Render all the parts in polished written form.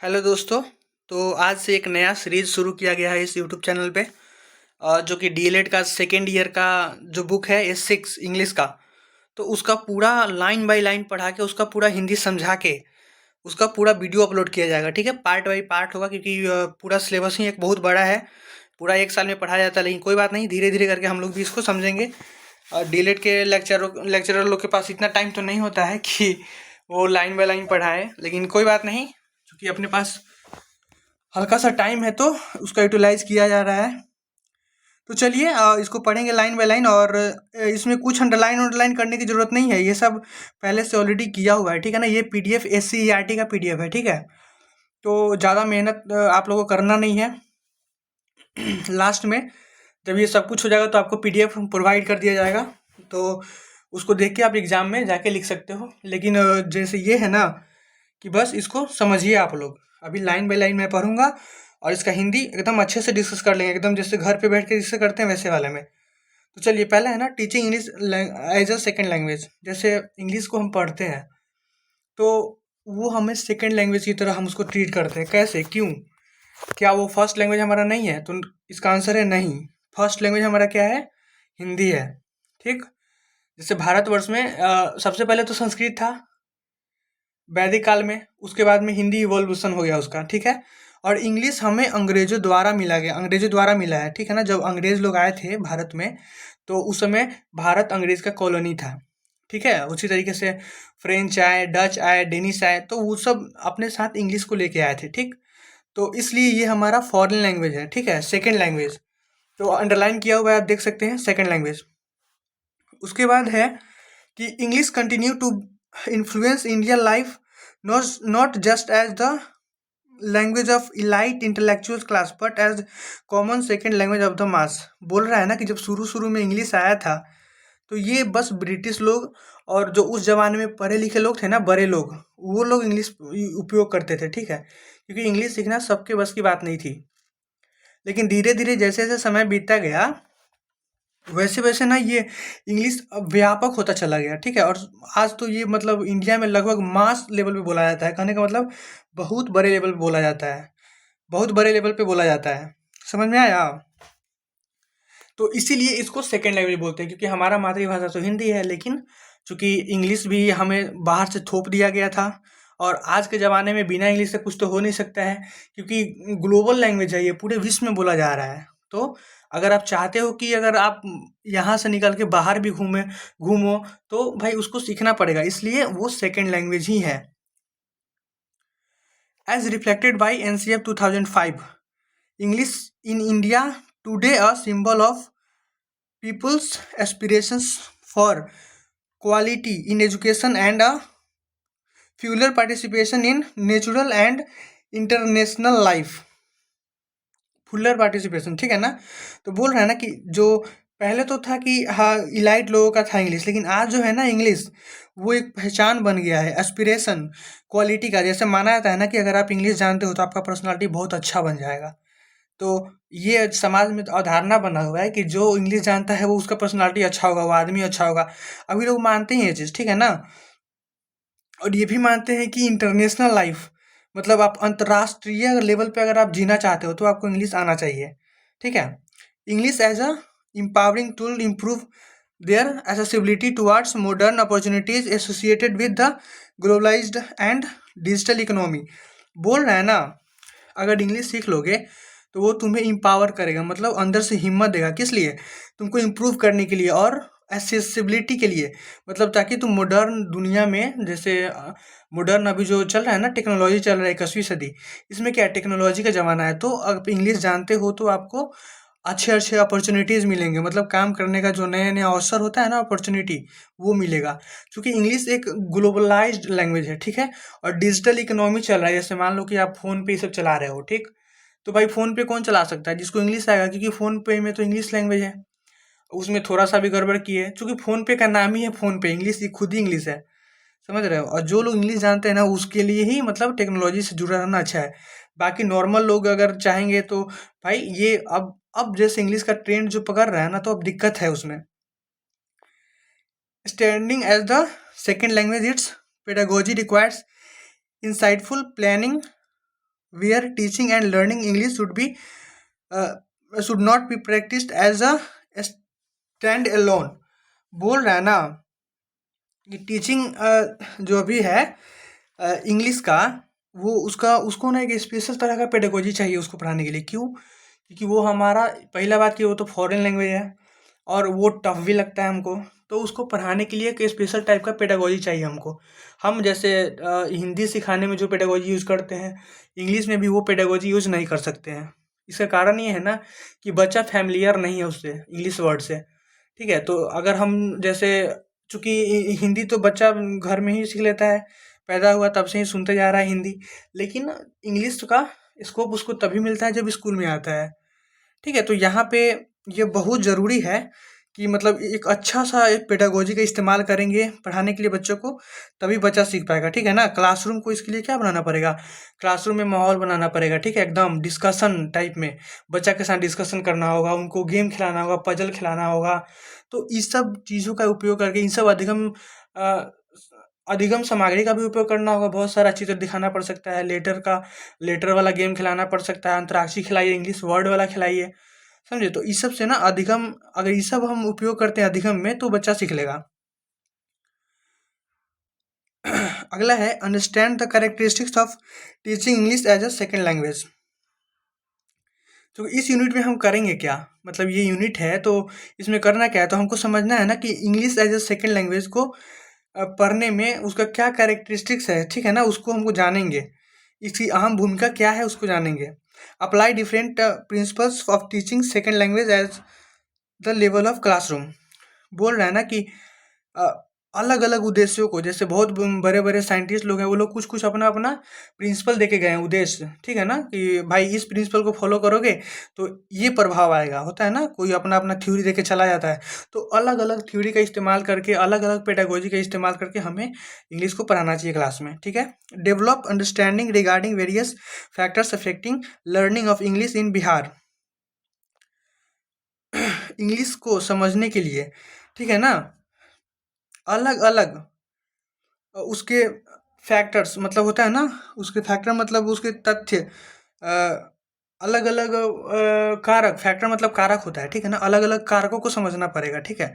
Hello दोस्तों। तो आज से एक नया सीरीज शुरू किया गया है इस यूट्यूब चैनल पे, जो कि डीएलएड का सेकेंड ईयर का जो बुक है S6 इंग्लिश का। तो उसका पूरा लाइन बाय लाइन पढ़ा के, उसका पूरा हिंदी समझा के, उसका पूरा वीडियो अपलोड किया जाएगा। ठीक है, पार्ट बाय पार्ट होगा, क्योंकि पूरा सिलेबस ही एक बहुत बड़ा है। पूरा एक साल में पढ़ाया जाता है, लेकिन कोई बात नहीं, धीरे धीरे करके हम लोग भी इसको समझेंगे। डीएलएड के लेक्चरर लोग के पास इतना टाइम तो नहीं होता है कि वो लाइन बाय लाइन पढ़ाए, लेकिन कोई बात नहीं, क्योंकि अपने पास हल्का सा टाइम है तो उसका यूटिलाइज किया जा रहा है। तो चलिए इसको पढ़ेंगे लाइन बाय लाइन। और इसमें कुछ अंडरलाइन अंडरलाइन करने की ज़रूरत नहीं है, ये सब पहले से ऑलरेडी किया हुआ है। ठीक है ना, ये पीडीएफ SCERT का पीडीएफ है। ठीक है, तो ज़्यादा मेहनत आप लोगों को करना नहीं है। लास्ट में जब ये सब कुछ हो जाएगा तो आपको पीडीएफ प्रोवाइड कर दिया जाएगा, तो उसको देख के आप एग्ज़ाम में जाके लिख सकते हो। लेकिन जैसे ये है ना कि बस इसको समझिए आप लोग। अभी लाइन बाय लाइन मैं पढ़ूंगा और इसका हिंदी एकदम अच्छे से डिस्कस कर लेंगे, एकदम जैसे घर पे बैठ के डिस्कस करते हैं वैसे वाले में। तो चलिए, पहला है ना teaching English as a second language. जैसे इंग्लिश को हम पढ़ते हैं तो वो हमें सेकेंड लैंग्वेज की तरह हम उसको ट्रीट करते हैं। कैसे, क्यों? क्या वो फर्स्ट लैंग्वेज हमारा नहीं है? तो इसका आंसर है नहीं। फर्स्ट लैंग्वेज हमारा क्या है? हिंदी है। ठीक। जैसे भारतवर्ष में सबसे पहले तो संस्कृत था वैदिक काल में, उसके बाद में हिंदी इवोल्यूशन हो गया उसका। ठीक है, और इंग्लिश हमें अंग्रेजों द्वारा मिला गया, अंग्रेजों द्वारा मिला है। ठीक है ना, जब अंग्रेज लोग आए थे भारत में तो उस समय भारत अंग्रेज का कॉलोनी था। ठीक है, उसी तरीके से फ्रेंच आए, डच आए, डेनिश आए, तो वो सब अपने साथ इंग्लिश को लेके आए थे। ठीक, तो इसलिए ये हमारा फॉरेन लैंग्वेज है। ठीक है, सेकेंड लैंग्वेज। तो अंडरलाइन किया हुआ है, आप देख सकते हैं, सेकेंड लैंग्वेज। उसके बाद है कि English continue to influence Indian life, not just as the language of elite intellectual class but as common second language of the mass. बोल रहा है ना कि जब शुरू शुरू में इंग्लिश आया था तो ये बस ब्रिटिश लोग और जो उस जमाने में पढ़े लिखे लोग थे ना, बड़े लोग, वो लोग इंग्लिश उपयोग करते थे। ठीक है, क्योंकि इंग्लिश सीखना सबके बस की बात नहीं थी। लेकिन धीरे धीरे जैसे जैसे समय बीतता गया, वैसे वैसे ना ये इंग्लिश अब व्यापक होता चला गया। ठीक है, और आज तो ये मतलब इंडिया में लगभग मास लेवल पे बोला जाता है। कहने का मतलब बहुत बड़े लेवल पे बोला जाता है, बहुत बड़े लेवल पे बोला जाता है। समझ में आया? तो इसीलिए इसको सेकेंड लैंग्वेज बोलते हैं, क्योंकि हमारा मातृभाषा तो हिंदी है, लेकिन चूंकि इंग्लिश भी हमें बाहर से थोप दिया गया था। और आज के ज़माने में बिना इंग्लिश से कुछ तो हो नहीं सकता है, क्योंकि ग्लोबल लैंग्वेज है, ये पूरे विश्व में बोला जा रहा है। तो अगर आप चाहते हो कि अगर आप यहाँ से निकल के बाहर भी घूमो, तो भाई उसको सीखना पड़ेगा, इसलिए वो सेकेंड लैंग्वेज ही है। As reflected by NCF 2005, English in India today a symbol of people's aspirations for quality in education and a fuller participation in natural and international life। Fuller participation, ठीक है ना। तो बोल रहा है ना कि जो पहले तो था कि हाँ इलाइट लोगों का था इंग्लिश, लेकिन आज जो है ना इंग्लिश, वो एक पहचान बन गया है, एस्पिरेशन, क्वालिटी का। जैसे माना जाता है ना कि अगर आप इंग्लिश जानते हो तो आपका पर्सनालिटी बहुत अच्छा बन जाएगा। तो ये समाज में तो अवधारणा बना हुआ है कि जो इंग्लिश जानता है वो उसका पर्सनालिटी अच्छा होगा, वो आदमी अच्छा होगा। अभी लोग मानते हैं ये चीज़, ठीक है ना। और ये भी मानते हैं कि इंटरनेशनल लाइफ, मतलब आप अंतर्राष्ट्रीय लेवल पे अगर आप जीना चाहते हो तो आपको इंग्लिश आना चाहिए। ठीक है, English as a empowering tool improve their accessibility towards modern opportunities associated with the globalized and digital economy। बोल रहा है ना, अगर इंग्लिश सीख लोगे तो वो तुम्हें इम्पावर करेगा, मतलब अंदर से हिम्मत देगा। किस लिए? तुमको इम्प्रूव करने के लिए और एसेसिबिलिटी के लिए, मतलब ताकि तुम मॉडर्न दुनिया में, जैसे मॉडर्न अभी जो चल रहा है ना, टेक्नोलॉजी चल रहा है 21वीं सदी, इसमें क्या है, टेक्नोलॉजी का ज़माना है। तो अगर इंग्लिश जानते हो तो आपको अच्छे अच्छे अपॉर्चुनिटीज़ मिलेंगे, मतलब काम करने का जो नया नया अवसर होता है ना, अपॉर्चुनिटी, वो मिलेगा। क्योंकि इंग्लिश एक ग्लोबलाइज्ड लैंग्वेज है। ठीक है, और डिजिटल इकोनॉमी चल रहा है। जैसे मान लो कि आप फ़ोन पे ये सब चला रहे हो, ठीक, तो भाई फ़ोन पे कौन चला सकता है? जिसको इंग्लिश आएगा, क्योंकि फ़ोन पे में तो इंग्लिश लैंग्वेज है। उसमें थोड़ा सा भी गड़बड़ किए, क्योंकि फ़ोन पे का नाम ही है फ़ोन पे, इंग्लिश ही खुद ही इंग्लिश है। समझ रहे हो? और जो लोग इंग्लिश जानते हैं ना, उसके लिए ही मतलब टेक्नोलॉजी से जुड़ा रहना अच्छा है। बाकी नॉर्मल लोग अगर चाहेंगे तो भाई ये अब जैसे इंग्लिश का ट्रेंड जो पकड़ रहा है ना, तो अब दिक्कत है उसमें। Standing as the second language, its pedagogy requires insightful planning, where teaching and learning English should not be practiced as a stand alone। बोल रहा है ना कि टीचिंग जो अभी है इंग्लिश का, वो उसका उसको ना एक स्पेशल तरह का पेडागोजी चाहिए उसको पढ़ाने के लिए। क्यों? क्योंकि वो हमारा, पहला बात कि वो तो फॉरेन लैंग्वेज है और वो टफ भी लगता है हमको, तो उसको पढ़ाने के लिए एक स्पेशल टाइप का पेडागोजी चाहिए हमको। हम जैसे हिंदी सिखाने में जो पेडागोजी यूज़ करते हैं, इंग्लिश में भी वो पेडागोजी यूज़ नहीं कर सकते हैं। इसका कारण ये है ना कि बच्चा फ़ैमिलियर नहीं है उससे, इंग्लिश वर्ड से, ठीक है? तो अगर हम जैसे, चूँकि हिंदी तो बच्चा घर में ही सीख लेता है, पैदा हुआ तब से ही सुनते जा रहा है हिंदी, लेकिन इंग्लिश का स्कोप उसको तभी मिलता है जब स्कूल में आता है, ठीक है? तो यहाँ पे ये बहुत ज़रूरी है कि मतलब एक अच्छा-सा एक पेडागोजी का इस्तेमाल करेंगे पढ़ाने के लिए बच्चों को, तभी बच्चा सीख पाएगा, ठीक है ना? क्लासरूम को इसके लिए क्या बनाना पड़ेगा? क्लासरूम में माहौल बनाना पड़ेगा, ठीक है? एकदम डिस्कशन टाइप में, बच्चा के साथ डिस्कशन करना होगा, उनको गेम खिलाना होगा, पज़ल खिलाना होगा। तो इस सब चीज़ों का उपयोग करके, इन सब अ, अधिगम सामग्री का भी उपयोग करना होगा। बहुत सारा चित्र दिखाना पड़ सकता है, लेटर वाला गेम खिलाना पड़ सकता है, अंतराक्षरी खिलाइए, इंग्लिश वर्ड वाला खिलाइए, समझे? तो इस सब से ना अधिगम, अगर ये सब हम उपयोग करते हैं अधिगम में, तो बच्चा सीख लेगा। अगला है understand the characteristics of teaching English as a second language. तो इस यूनिट में हम करेंगे क्या? मतलब ये यूनिट है तो इसमें करना क्या है? तो हमको समझना है ना कि English as a second language को पढ़ने में उसका क्या कैरेक्टरिस्टिक्स है, ठीक है ना? उसको हमको जानेंगे, इसकी अहम भूमिका क्या है उसको जानेंगे। Apply different principles of teaching second language as the level of classroom. बोल रहा है ना कि अ, अलग-अलग उद्देश्यों को, जैसे बहुत बड़े-बड़े साइंटिस्ट लोग हैं, वो लोग कुछ-कुछ अपना-अपना प्रिंसिपल देके गए हैं, उद्देश्य, ठीक है ना? कि भाई इस प्रिंसिपल को फॉलो करोगे तो ये प्रभाव आएगा, होता है ना? कोई अपना-अपना थ्योरी देके चला जाता है। तो अलग-अलग थ्योरी का इस्तेमाल करके, अलग-अलग पेडागोजी का इस्तेमाल करके हमें इंग्लिश को पढ़ाना चाहिए क्लास में, ठीक है? Develop understanding regarding various factors affecting learning of English in Bihar. English को समझने के लिए, ठीक है ना? अलग-अलग उसके फैक्टर्स, मतलब होता है ना, उसके फैक्टर मतलब उसके तथ्य, अलग-अलग कारक, फैक्टर मतलब कारक होता है, ठीक है ना? अलग-अलग कारकों को समझना पड़ेगा, ठीक है?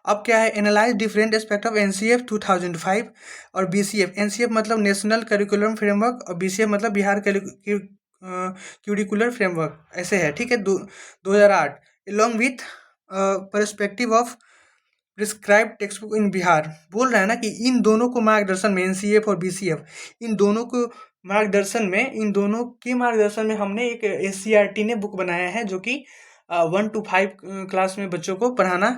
अब क्या है, analyse different aspect of NCF 2005 और बीसीएफ। एनसीएफ मतलब नेशनल करिकुलम फ्रेमवर्क और बीसीएफ मतलब बिहार क्यूरिकुलर फ्रेमवर्क, ऐसे है, ठीक है? 2008 along with perspective of prescribe text book in Bihar. बोल रहा है ना कि इन दोनों को मार्गदर्शन में, एनसीएफ और बीसीएफ, इन दोनों को मार्गदर्शन में, इन दोनों के मार्गदर्शन में हमने एक एससीईआरटी ने बुक बनाया है, जो कि 1 to 5 क्लास में बच्चों को पढ़ाना,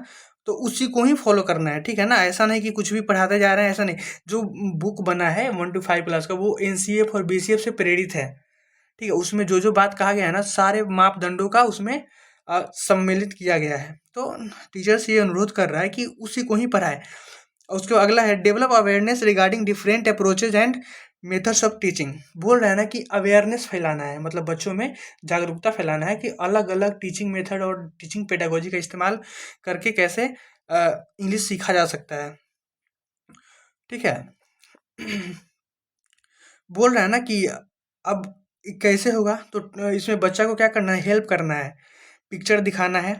तो उसी को ही फॉलो करना है, ठीक है ना? ऐसा नहीं कि कुछ भी पढ़ाते जा रहे हैं, ऐसा नहीं। जो बुक बना है 1 to 5 क्लास का, वो एनसीएफ और बीसीएफ से प्रेरित है, ठीक है? उसमें जो जो बात कहा गया है ना, सारे मापदंडों का उसमें सम्मिलित किया गया है। तो टीचर से ये अनुरोध कर रहा है कि उसी को ही पढ़ाए। और उसके अगला है develop awareness regarding different approaches and methods of teaching. बोल रहा है ना कि अवेयरनेस फैलाना है, मतलब बच्चों में जागरूकता फैलाना है कि अलग अलग टीचिंग मेथड और टीचिंग पेडागोजी का इस्तेमाल करके कैसे इंग्लिश सीखा जा सकता है, ठीक है? बोल रहा है ना कि अब कैसे होगा, तो इसमें बच्चा को क्या करना है, हेल्प करना है, पिक्चर दिखाना है,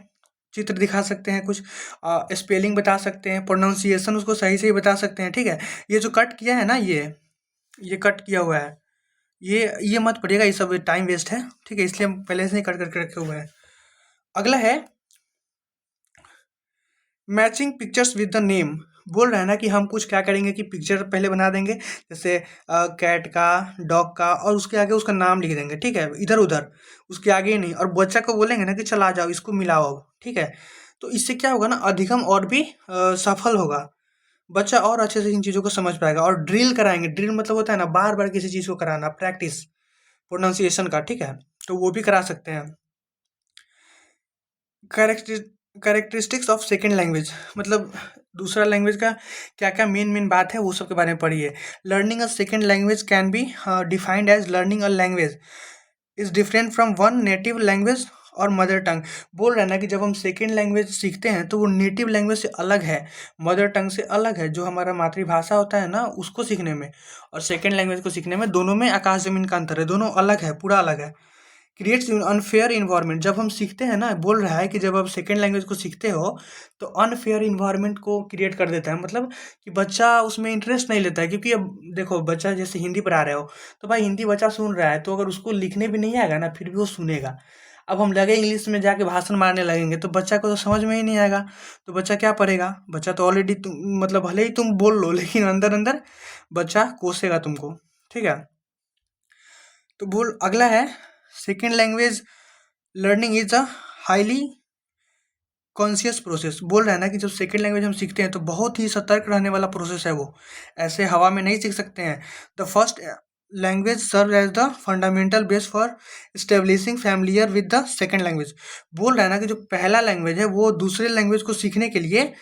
चित्र दिखा सकते हैं कुछ, स्पेलिंग बता सकते हैं, प्रोनाउंसिएशन उसको सही से ही बता सकते हैं, ठीक है? ये जो कट किया है ना, ये कट किया हुआ है, ये मत पढ़िएगा, ये सब टाइम वेस्ट है, ठीक है? इसलिए हम पहले से ही कट करके रखे हुए हैं। अगला है matching pictures with the name. बोल रहा है ना कि हम कुछ क्या करेंगे कि पिक्चर पहले बना देंगे, जैसे कैट का, डॉग का, और उसके आगे उसका नाम लिख देंगे, ठीक है? इधर उधर, उसके आगे नहीं, और बच्चा को बोलेंगे ना कि चल आ जाओ इसको मिलाओ अब, ठीक है? तो इससे क्या होगा ना, अधिगम और भी सफल होगा, बच्चा और अच्छे से इन चीज़ों को समझ पाएगा। और ड्रिल कराएंगे, ड्रिल मतलब होता है ना बार बार किसी चीज़ को कराना, प्रैक्टिस प्रोनाउंसिएशन का, ठीक है? तो वो भी करा सकते हैं। कैरेक्टरिस्टिक्स ऑफ सेकेंड लैंग्वेज, मतलब दूसरा लैंग्वेज का क्या क्या मेन बात है, वो सब के बारे में पढ़िए। Learning a second language can be defined as learning a language is different from one native language और मदर टंग। बोल रहे हैं ना कि जब हम सेकेंड लैंग्वेज सीखते हैं तो वो नेटिव लैंग्वेज से अलग है, मदर टंग से अलग है। जो हमारा मातृभाषा होता है ना उसको सीखने में और सेकेंड लैंग्वेज को सीखने में, दोनों में आकाश जमीन का अंतर है, दोनों अलग है, पूरा अलग है। Creates unfair environment. जब हम सीखते हैं ना, बोल रहा है कि जब आप सेकेंड लैंग्वेज को सीखते हो तो अनफेयर इन्वायरमेंट को क्रिएट कर देता है। मतलब कि बच्चा उसमें इंटरेस्ट नहीं लेता है, क्योंकि अब देखो बच्चा जैसे हिंदी पढ़ा रहे हो तो भाई हिंदी बच्चा सुन रहा है, तो अगर उसको लिखने भी नहीं आएगा ना फिर भी वो सुनेगा। अब हम लगे इंग्लिश में जाके भाषण मारने लगेंगे तो बच्चा को तो समझ में ही नहीं आएगा, तो बच्चा क्या पढ़ेगा? बच्चा तो ऑलरेडी तुम मतलब भले ही तुम बोल लो लेकिन अंदर अंदर बच्चा कोसेगा तुमको। ठीक है, तो बोल अगला है, second language learning is a highly conscious process. बोल रहा है ना कि जब सेकेंड लैंग्वेज हम सीखते हैं तो बहुत ही सतर्क रहने वाला प्रोसेस है वो, ऐसे हवा में नहीं सीख सकते हैं। The first language serve as the fundamental base for establishing familiar with the second language. बोल रहा है ना कि जो पहला लैंग्वेज है वो दूसरे लैंग्वेज को सीखने के लिए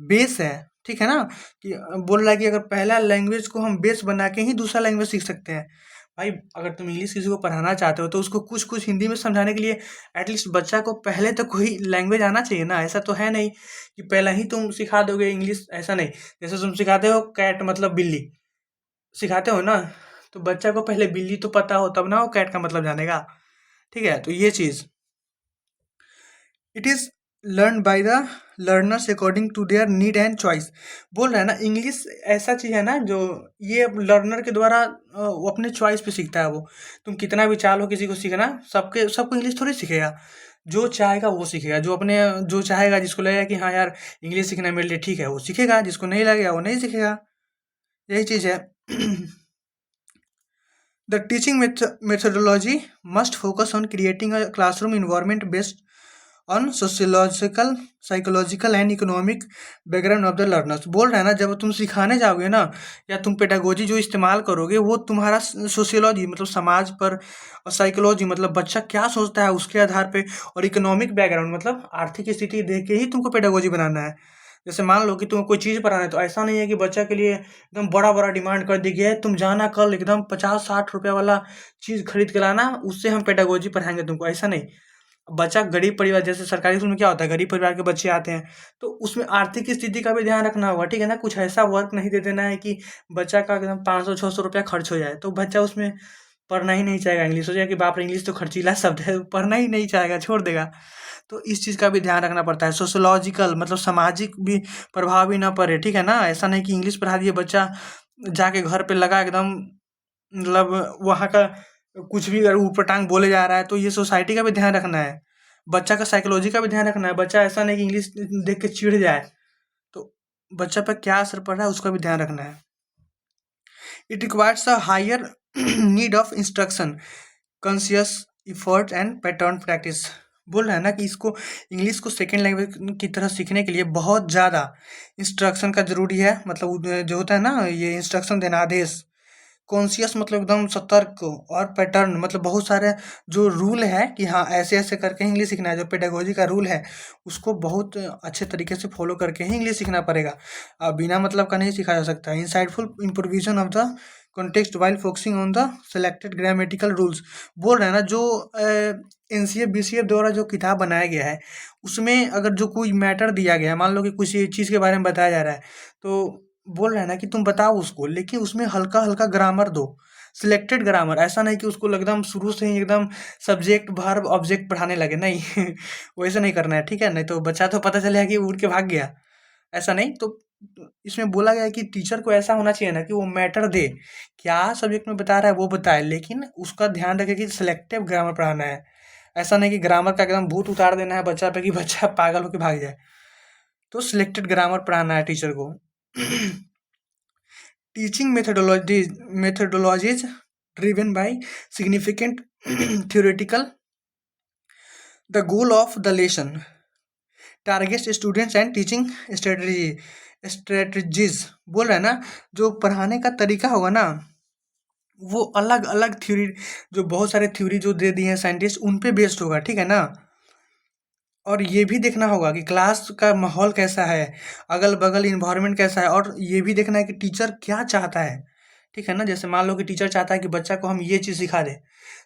बेस है। ठीक है ना, कि बोल रहा है कि अगर पहला लैंग्वेज को हम बेस बना के ही दूसरा लैंग्वेज सीख सकते हैं। भाई अगर तुम इंग्लिश किसी को पढ़ाना चाहते हो तो उसको कुछ कुछ हिंदी में समझाने के लिए एटलीस्ट बच्चा को पहले तो कोई लैंग्वेज आना चाहिए ना। ऐसा तो है नहीं कि पहला ही तुम सिखा दोगे इंग्लिश, ऐसा नहीं। जैसे तुम सिखाते हो कैट मतलब बिल्ली, सिखाते हो ना, तो बच्चा को पहले बिल्ली तो पता हो तब ना वो कैट का मतलब जानेगा। ठीक है, तो ये चीज़ it is learn by the learners according to their need and choice. बोल रहा है ना इंग्लिश ऐसा चीज़ है ना जो ये लर्नर के द्वारा वो अपने चॉइस पे सीखता है वो। तुम कितना भी चाहो किसी को सीखना, सबको इंग्लिश थोड़ी सीखेगा। जो चाहेगा वो सीखेगा, जो अपने जो चाहेगा, जिसको लगेगा कि हाँ यार इंग्लिश सीखना मेरे लिए ठीक है वो सीखेगा, जिसको नहीं लगेगा वो नहीं सीखेगा। यही चीज़ है। The teaching methodology must focus on creating a classroom environment based on sociological, psychological and economic background of the learners. बोल रहे हैं ना जब तुम सिखाने जाओगे ना या तुम पेडागोजी जो इस्तेमाल करोगे वो तुम्हारा सोशियोलॉजी मतलब समाज पर, और साइकोलॉजी मतलब बच्चा क्या सोचता है उसके आधार पे, और इकोनॉमिक बैकग्राउंड मतलब आर्थिक स्थिति देख के ही तुमको पेडागोजी बनाना है। जैसे मान लो कि तुम्हें कोई चीज़ पढ़ाना है तो ऐसा नहीं है कि बच्चा के लिए एकदम बड़ा बड़ा डिमांड कर दी गया है, तुम जाना कल एकदम 50-60 रुपये वाला चीज़ खरीद के लाना, उससे हम पेडागोजी पढ़ाएंगे तुमको, ऐसा नहीं। बच्चा गरीब परिवार, जैसे सरकारी स्कूल में क्या होता है, गरीब परिवार के बच्चे आते हैं तो उसमें आर्थिक स्थिति का भी ध्यान रखना होगा। ठीक है ना, कुछ ऐसा वर्क नहीं दे देना है कि बच्चा का एकदम 500-600 रुपया खर्च हो जाए तो बच्चा उसमें पढ़ना ही नहीं चाहेगा। इंग्लिश हो जाए कि बाप रे इंग्लिश तो खर्चीला शब्द है, पढ़ना ही नहीं चाहेगा, छोड़ देगा। तो इस चीज़ का भी ध्यान रखना पड़ता है। सोशोलॉजिकल मतलब सामाजिक भी प्रभाव भी ना पड़े। ठीक है ना, ऐसा नहीं कि इंग्लिश पढ़ा दिए बच्चा जाके घर पे लगा एकदम मतलब वहाँ का कुछ भी अगर ऊटपटांग बोले जा रहा है, तो ये सोसाइटी का भी ध्यान रखना है, बच्चा का साइकोलॉजी का भी ध्यान रखना है। बच्चा ऐसा नहीं कि इंग्लिश देख के चिढ़ जाए, तो बच्चा पर क्या असर पड़ रहा है उसका भी ध्यान रखना है। It requires a higher need of instruction, conscious effort and pattern practice. बोल रहा है ना कि इसको इंग्लिश को सेकेंड लैंग्वेज की तरह सीखने के लिए बहुत ज़्यादा इंस्ट्रक्शन का ज़रूरी है। मतलब जो होता है ना ये इंस्ट्रक्शन देना, आदेश। कॉन्शियस मतलब एकदम सतर्क, और पैटर्न मतलब बहुत सारे जो रूल है कि हाँ ऐसे ऐसे करके इंग्लिश सीखना है, जो पेडागोजी का रूल है उसको बहुत अच्छे तरीके से फॉलो करके ही इंग्लिश सीखना पड़ेगा। बिना मतलब का नहीं सीखा जा सकता। Insightful improvisation of the context while focusing on the selected grammatical rules. बोल रहे हैं ना जो NCF BCF द्वारा जो किताब बनाया गया है उसमें अगर जो कोई मैटर दिया गया है, मान लो कि कुछ चीज़ के बारे में बताया जा रहा है, तो बोल रहे हैं ना कि तुम बताओ उसको, लेकिन उसमें हल्का-हल्का ग्रामर दो, सिलेक्टेड ग्रामर। ऐसा नहीं कि उसको एकदम शुरू से ही एकदम सब्जेक्ट, वर्ब, ऑब्जेक्ट पढ़ाने लगे, नहीं वैसे नहीं करना है। ठीक है, नहीं तो बच्चा तो पता चलेगा कि उड़ के भाग गया, ऐसा नहीं। तो इसमें बोला गया है कि टीचर को ऐसा होना चाहिए ना कि वो मैटर दे, क्या सब्जेक्ट में बता रहा है वो बताए, लेकिन उसका ध्यान रखे कि सिलेक्टिव ग्रामर पढ़ाना है। ऐसा नहीं कि ग्रामर का एकदम भूत उतार देना है बच्चा पे कि बच्चा पागल होके भाग जाए। तो सिलेक्टेड ग्रामर पढ़ाना है टीचर को। Teaching methodologies driven by significant theoretical. The goal of the lesson targets students and teaching strategies। बोल रहा है ना जो पढ़ाने का तरीका होगा ना वो अलग अलग थ्योरी, जो बहुत सारे थ्योरी जो दे दिए हैं साइंटिस्ट उन पे बेस्ड होगा। ठीक है ना, और ये भी देखना होगा कि क्लास का माहौल कैसा है, अगल बगल इन्वायरमेंट कैसा है, और ये भी देखना है कि टीचर क्या चाहता है। ठीक है ना। जैसे मान लो कि टीचर चाहता है कि बच्चा को हम ये चीज़ सिखा दें,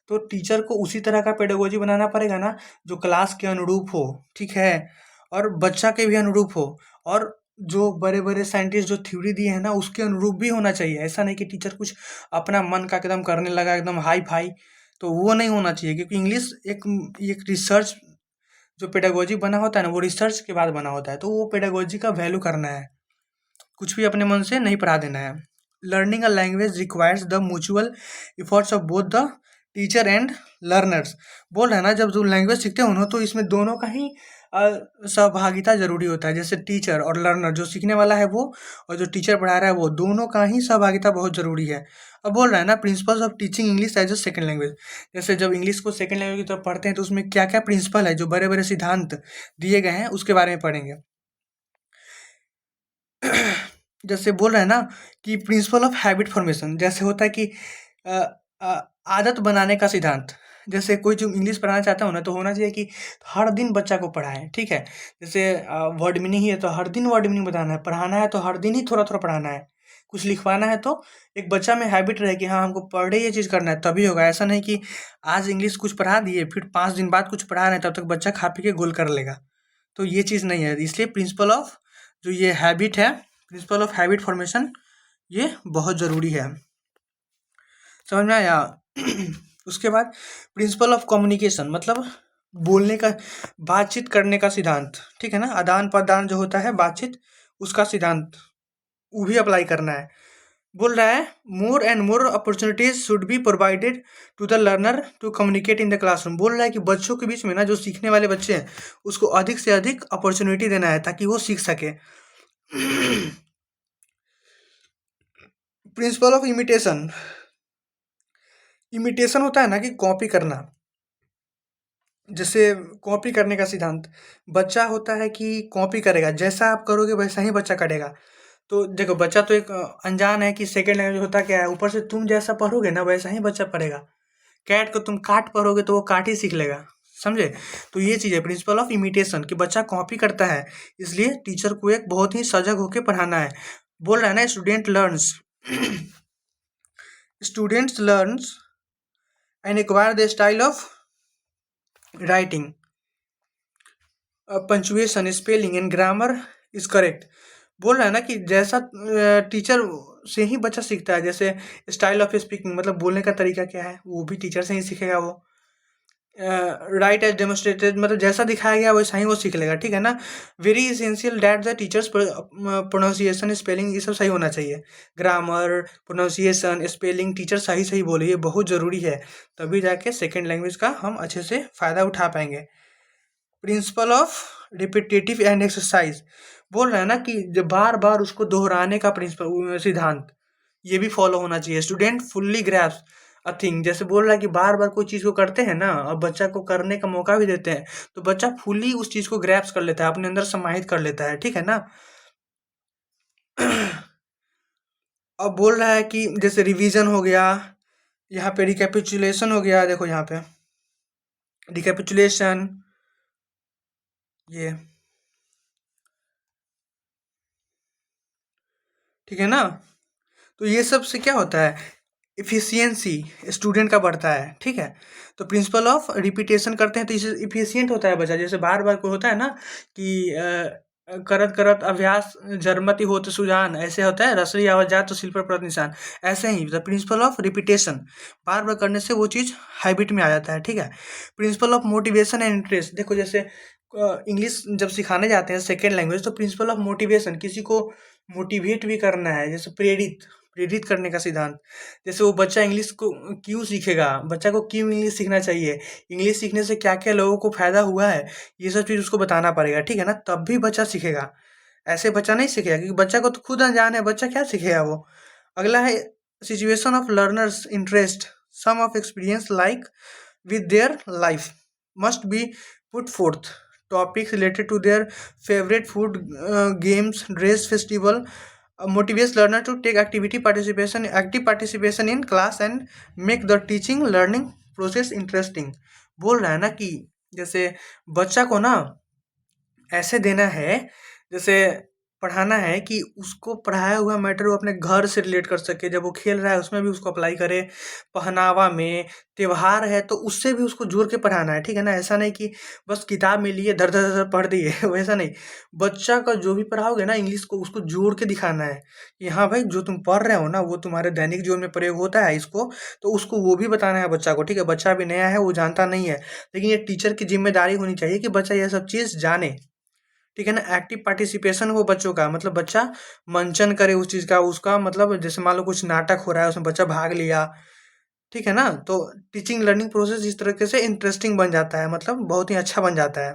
तो टीचर को उसी तरह का पेडागोजी बनाना पड़ेगा ना, जो क्लास के अनुरूप हो, ठीक है, और बच्चा के भी अनुरूप हो, और जो बड़े बड़े साइंटिस्ट जो थ्योरी दिए हैं ना उसके अनुरूप भी होना चाहिए। ऐसा नहीं कि टीचर कुछ अपना मन का एकदम करने लगा एकदम हाई फाई, तो वो नहीं होना चाहिए। क्योंकि इंग्लिश एक एक रिसर्च, जो पेडागोजी बना होता है ना वो रिसर्च के बाद बना होता है, तो वो पेडागोजी का वैल्यू करना है, कुछ भी अपने मन से नहीं पढ़ा देना है। Learning a language requires the mutual efforts of both the teacher and learners. बोल रहे हैं ना, जब जो लैंग्वेज सीखते हो ना तो इसमें दोनों का ही सहभागिता जरूरी होता है। जैसे टीचर और लर्नर, जो सीखने वाला है वो और जो टीचर पढ़ा रहा है वो, दोनों का ही सहभागिता बहुत जरूरी है। अब बोल रहा है ना principles of teaching English as a second language. जैसे जब इंग्लिश को सेकंड लैंग्वेज की तरफ पढ़ते हैं तो उसमें क्या क्या प्रिंसिपल है, जो बड़े बड़े सिद्धांत दिए गए हैं उसके बारे में पढ़ेंगे। जैसे बोल रहे हैं ना कि प्रिंसिपल ऑफ हैबिट फॉर्मेशन, जैसे होता है कि अ, आदत बनाने का सिद्धांत। जैसे कोई जो इंग्लिश पढ़ाना चाहता हो ना तो होना चाहिए कि हर दिन बच्चा को पढ़ाएं, ठीक है। जैसे वर्ड मीनिंग ही है तो हर दिन वर्ड मीनिंग बताना है, पढ़ाना है तो हर दिन ही थोड़ा थोड़ा पढ़ाना है, कुछ लिखवाना है तो एक बच्चा में हैबिट रहे कि हाँ हमको पर डे ये चीज़ करना है, तभी होगा। ऐसा नहीं कि आज इंग्लिश कुछ पढ़ा दिए फिर 5 दिन बाद कुछ पढ़ा रहे हैं तब तक बच्चा खा पी के गोल कर लेगा, तो ये चीज़ नहीं है। इसलिए प्रिंसिपल ऑफ जो ये हैबिट है, प्रिंसिपल ऑफ हैबिट फॉर्मेशन, ये बहुत ज़रूरी है। समझ में आया? उसके बाद प्रिंसिपल ऑफ कम्युनिकेशन, मतलब बोलने का, बातचीत करने का सिद्धांत, ठीक है ना। आदान प्रदान जो होता है बातचीत, उसका सिद्धांत वो भी अप्लाई करना है। बोल रहा है more and more opportunities should be provided to the learner to communicate in the classroom. बोल रहा है कि बच्चों के बीच में ना, जो सीखने वाले बच्चे हैं उसको अधिक से अधिक अपॉर्चुनिटी देना है ताकि वो सीख सके। प्रिंसिपल ऑफ इमिटेशन, इमिटेशन होता है ना कि कॉपी करना। जैसे कॉपी करने का सिद्धांत, बच्चा होता है कि कॉपी करेगा, जैसा आप करोगे वैसा ही बच्चा करेगा। तो देखो बच्चा तो एक अनजान है कि सेकंड लैंग्वेज होता क्या है, ऊपर से तुम जैसा पढ़ोगे ना वैसा ही बच्चा पढ़ेगा। कैट को तुम काट पढ़ोगे तो वो काट ही सीख लेगा, समझे। तो ये चीज़ है प्रिंसिपल ऑफ इमिटेशन, कि बच्चा कॉपी करता है, इसलिए टीचर को एक बहुत ही सजग होकर पढ़ाना है। बोल रहा है ना students learns and acquire the style of writing, punctuation, spelling and grammar is correct. बोल रहा है ना कि जैसा टीचर से ही बच्चा सीखता है। जैसे स्टाइल ऑफ स्पीकिंग, मतलब बोलने का तरीका क्या है, वो भी टीचर से ही सीखेगा। वो राइट एज डेमोस्ट्रेटेड, मतलब जैसा दिखाया गया वैसा ही वो सीख लेगा, ठीक है ना। Very essential that the teachers pronunciation spelling, ये सब सही होना चाहिए। ग्रामर, प्रोनाउंसिएशन, स्पेलिंग टीचर सही सही बोले, ये बहुत ज़रूरी है, तभी जाके सेकेंड लैंग्वेज का हम अच्छे से फ़ायदा उठा पाएंगे। Principle of repetitive and exercise, बोल रहा है ना कि जब बार बार उसको दोहराने का प्रिंसिपल सिद्धांत, ये भी फॉलो होना चाहिए। Student fully grasp a thing, जैसे बोल रहा है कि बार बार कोई चीज़ को करते हैं ना और बच्चा को करने का मौका भी देते हैं तो बच्चा फुल्ली उस चीज़ को ग्रैप्स कर लेता है, अपने अंदर समाहित कर लेता है, ठीक है ना। अब बोल रहा है कि जैसे रिवीजन हो गया, यहाँ पे रिकैपिचुलेशन हो गया, देखो यहाँ पे रिकैपिचुलेशन, ये ठीक है ना। तो ये सब से क्या होता है, इफिशियंसी स्टूडेंट का बढ़ता है, ठीक है। तो प्रिंसिपल ऑफ रिपीटेशन करते हैं तो इससे इफिशियंट होता है बच्चा। जैसे बार बार को होता है ना कि करत करत अभ्यास जरमति होत सुजान, ऐसे होता है रसरी आवाज जात तो सिल पर पड़त निशान। ऐसे ही द प्रिंसिपल ऑफ रिपीटेशन, बार बार करने से वो चीज़ हैबिट में आ जाता है, ठीक है। Principle of motivation and interest, देखो जैसे इंग्लिश जब सिखाने जाते हैं सेकेंड लैंग्वेज तो प्रिंसिपल ऑफ मोटिवेशन, किसी को मोटिवेट भी करना है, जैसे प्रेरित प्रेरित करने का सिद्धांत। जैसे वो बच्चा इंग्लिश को क्यों सीखेगा, बच्चा को क्यों इंग्लिश सीखना चाहिए, इंग्लिश सीखने से क्या क्या लोगों को फायदा हुआ है, ये सब चीज़ उसको बताना पड़ेगा, ठीक है ना, तब भी बच्चा सीखेगा। ऐसे बच्चा नहीं सीखेगा क्योंकि बच्चा को तो खुद अनजान है, बच्चा क्या सीखेगा वो। अगला है situation of learners interest, some of experience like with their life must be put forth, topics related to their favorite food, games, dress, festival, motivates learner to take active participation in class and make the teaching learning process interesting। बोल रहा है ना कि जैसे बच्चा को ना ऐसे देना है, जैसे पढ़ाना है कि उसको पढ़ाया हुआ मैटर वो अपने घर से रिलेट कर सके, जब वो खेल रहा है उसमें भी उसको अप्लाई करे, पहनावा में, त्योहार है तो उससे भी उसको जोड़ के पढ़ाना है, ठीक है ना? ऐसा नहीं कि बस किताब में लिए धर धर धर पढ़ दिए वैसा नहीं। बच्चा का जो भी पढ़ाओगे ना इंग्लिश को, उसको जोड़ के दिखाना है कि हाँ भाई जो तुम पढ़ रहे हो ना वो तुम्हारे दैनिक जीवन में प्रयोग होता है इसको, तो उसको वो भी बताना है बच्चा को, ठीक है? बच्चा अभी नया है, वो जानता नहीं है, लेकिन ये टीचर की जिम्मेदारी होनी चाहिए कि बच्चा ये सब चीज़ जाने, ठीक है ना? एक्टिव पार्टिसिपेशन हो बच्चों का, मतलब बच्चा मंचन करे उस चीज़ का, उसका मतलब जैसे मान लो कुछ नाटक हो रहा है उसमें बच्चा भाग लिया, ठीक है ना? तो टीचिंग लर्निंग प्रोसेस इस तरीके से इंटरेस्टिंग बन जाता है, मतलब बहुत ही अच्छा बन जाता है।